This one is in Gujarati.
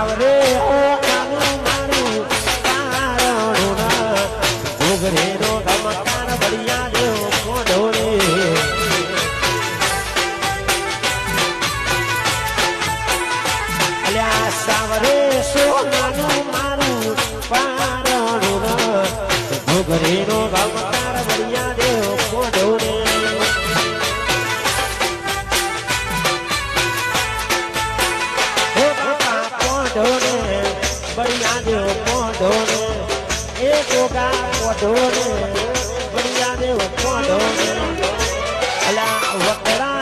સાવરે ઓ નાનું મારું પારણું ઘોઘરેનો ગમકાર બળિયા દેવ મોઢો રે અલ્યા સાવરે સોનાનું મારું પારણું ઘોઘરેનો ગમકાર બળિયા દેવ મોઢો રે बढ़िया देव पोढ़ोने एक होगा पोढ़ोने बढ़िया देव पोढ़ोने अला वकरा